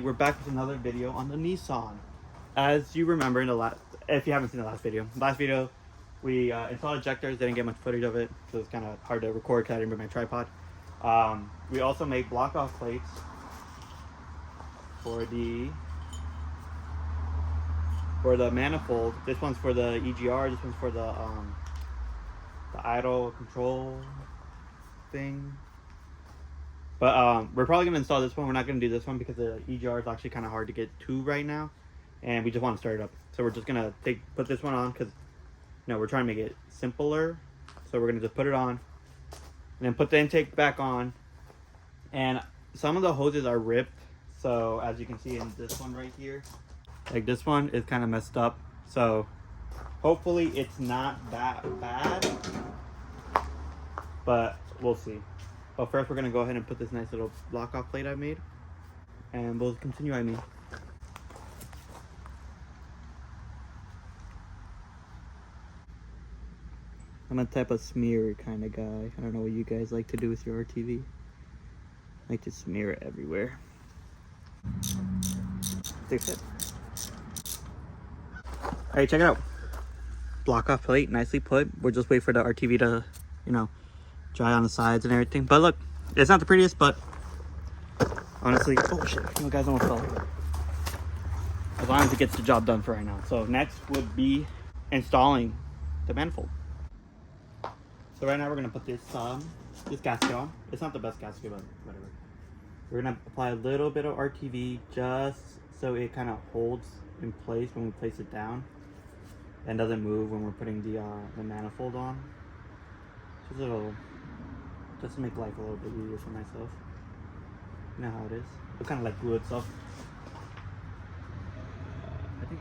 we're back with another video on the Nissan. As you remember in the last, if you haven't seen the last video, we installed ejectors. Didn't get much footage of it, so it's kind of hard to record because I didn't bring my tripod. We also made block off plates for the manifold. This one's for the EGR. This one's for the idle control thing. But we're probably gonna install this one. We're not gonna do this one because the EGR is actually kind of hard to get to right now, and we just want to start it up. So we're just gonna put this one on because we're trying to make it simpler. So we're gonna just put it on, and then put the intake back on. And some of the hoses are ripped. So as you can see in this one right here, like this one is kind of messed up. So hopefully it's not that bad, but we'll see. But first we're gonna go ahead and put this nice little block off plate I made, and we'll continue. I'm a type of smear kind of guy. I don't know what you guys like to do with your RTV. I like to smear it everywhere. Take a sip. Alright, check it out. Block off plate, nicely put. We'll just wait for the RTV to, dry on the sides and everything. But look, it's not the prettiest, but honestly, oh shit, you guys almost fell. As long as it gets the job done for right now. So next would be installing the manifold. So right now we're gonna put this gasket on. It's not the best gasket, but whatever. We're gonna apply a little bit of RTV just so it kind of holds in place when we place it down and doesn't move when we're putting the manifold on. Just to make life a little bit easier for myself. You know how it is. It'll kind of like glue itself. I think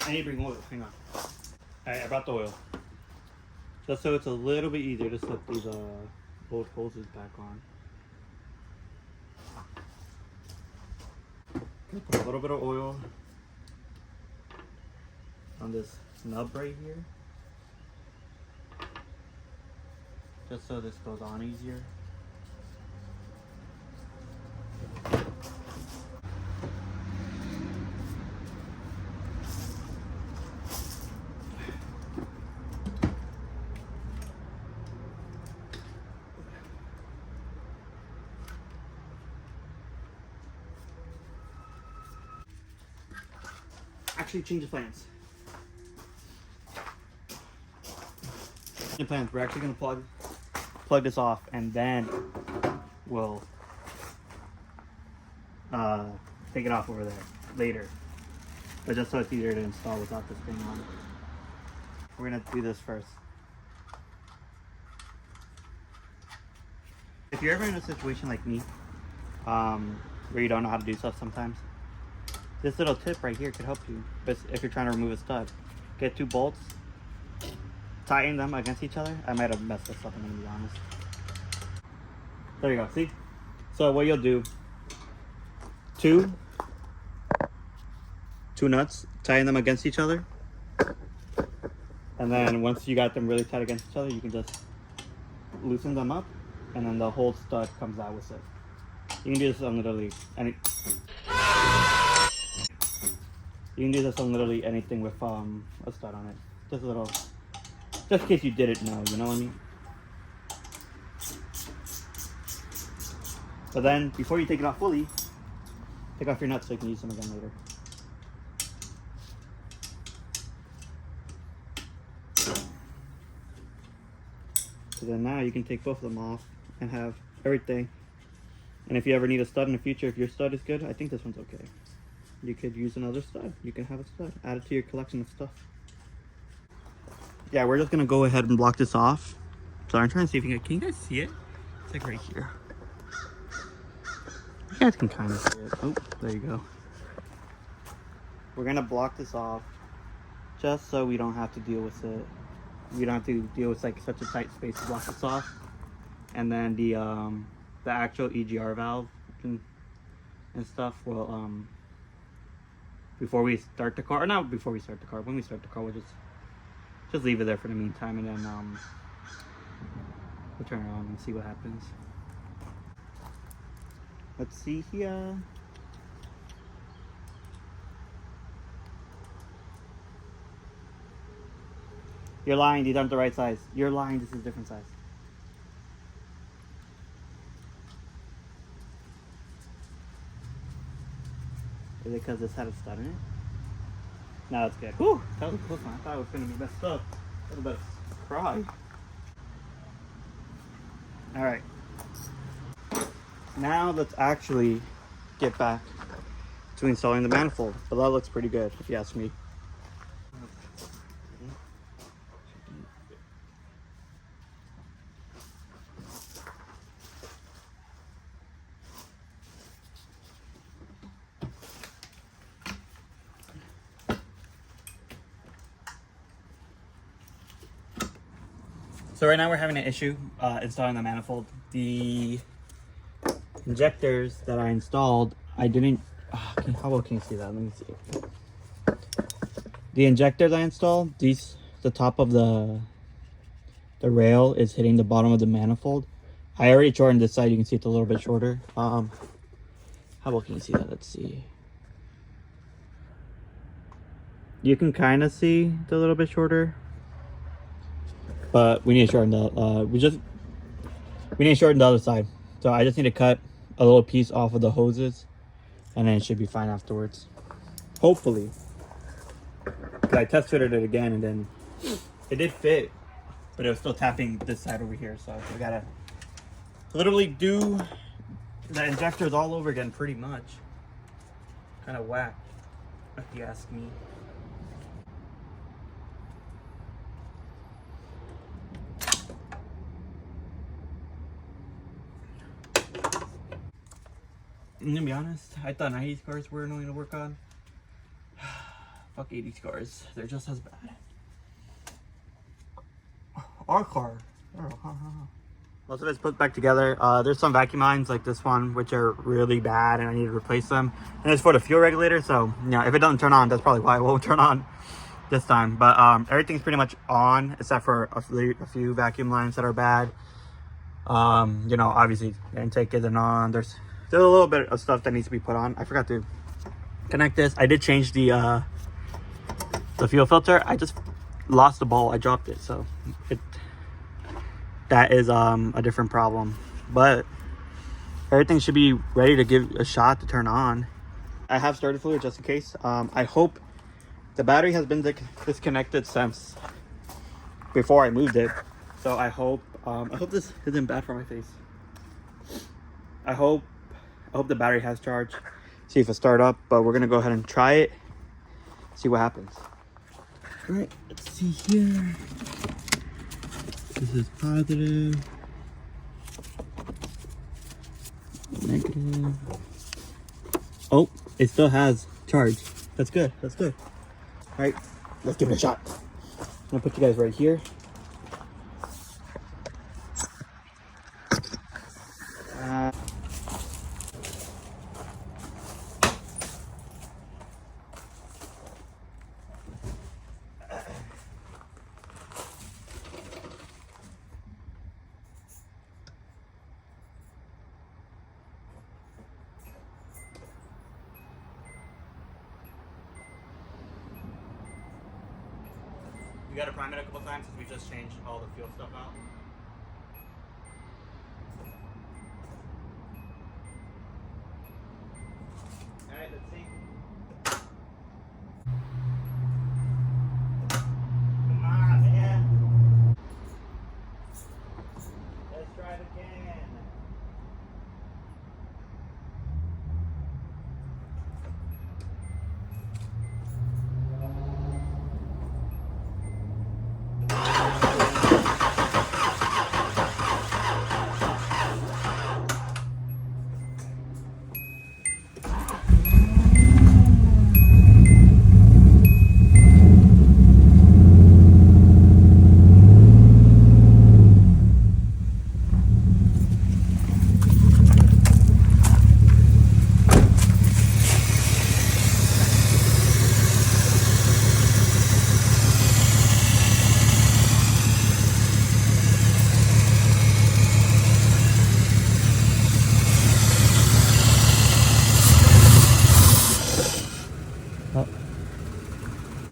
I need to bring oil. Hang on. Alright, I brought the oil. Just so it's a little bit easier to slip these both hoses back on. Put a little bit of oil on this nub right here, just so this goes on easier. Actually, change the plans. We're actually going to plug this off, and then we'll take it off over there later. But just so it's easier to install without this thing on. We're going to do this first. If you're ever in a situation like me, where you don't know how to do stuff sometimes, this little tip right here could help you. But if you're trying to remove a stud, get 2 bolts, tighten them against each other. I might have messed this up, I'm gonna be honest. There you go, see? So what you'll do, two nuts, tighten them against each other. And then once you got them really tight against each other, you can just loosen them up, and then the whole stud comes out with it. You can do this on literally anything with a stud on it. Just a little, just in case you didn't know, you know what I mean? But then, before you take it off fully, take off your nuts so you can use them again later. So then now you can take both of them off and have everything. And if you ever need a stud in the future, if your stud is good, I think this one's okay. You could use another stud. You can have a stud. Add it to your collection of stuff. Yeah, we're just gonna go ahead and block this off. So I'm trying to see if you can you guys see it? It's like right here. You guys can kind of see it. Oh, there you go. We're gonna block this off just so we don't have to deal with it. We don't have to deal with like such a tight space to block this off. And then the actual EGR valve and stuff will before we start the car. Or not before we start the car. When we start the car, we'll just leave it there for the meantime, and then we'll turn it on and see what happens. Let's see here. You're lying, these aren't the right size. You're lying, this is a different size. Is it because this had a stud in it? No, that's good. Whew, that was a close one. I thought it was going to be messed up. I was about to cry. Alright. Now let's actually get back to installing the manifold. But that looks pretty good, if you ask me. So right now we're having an issue installing the manifold. The injectors that I installed, I didn't... how well can you see that? Let me see. The injectors I installed, the top of the rail is hitting the bottom of the manifold. I already shortened this side. You can see it's a little bit shorter. How well can you see that? Let's see. You can kind of see it's a little bit shorter. But we need to shorten the we need to shorten the other side. So I just need to cut a little piece off of the hoses, and then it should be fine afterwards. Hopefully. I test fitted it again, and then it did fit, but it was still tapping this side over here. So we gotta literally do the injectors all over again, pretty much. Kind of whack, if you ask me. I'm gonna be honest, I thought 90s cars were annoying to work on. Fuck 80s cars, they're just as bad. Our car. Most of it's put back together. There's some vacuum lines like this one, which are really bad, and I need to replace them. And it's for the fuel regulator, so if it doesn't turn on, that's probably why it won't turn on this time. But everything's pretty much on, except for a few vacuum lines that are bad. Obviously the intake isn't on. There's a little bit of stuff that needs to be put on. I forgot to connect this. I did change the fuel filter. I just lost the ball. I dropped it, so that is a different problem. But everything should be ready to give a shot to turn on. I have started fluid just in case. I hope the battery has been disconnected since before I moved it, so I hope this isn't bad for my face. I hope the battery has charge. See if it start up, but we're gonna go ahead and try it, see what happens. All right, let's see here. This is positive, negative. Oh, it still has charge. That's good, that's good. All right, let's give it a shot. I'm gonna put you guys right here. We got to prime it a couple times because we just changed all the fuel stuff out.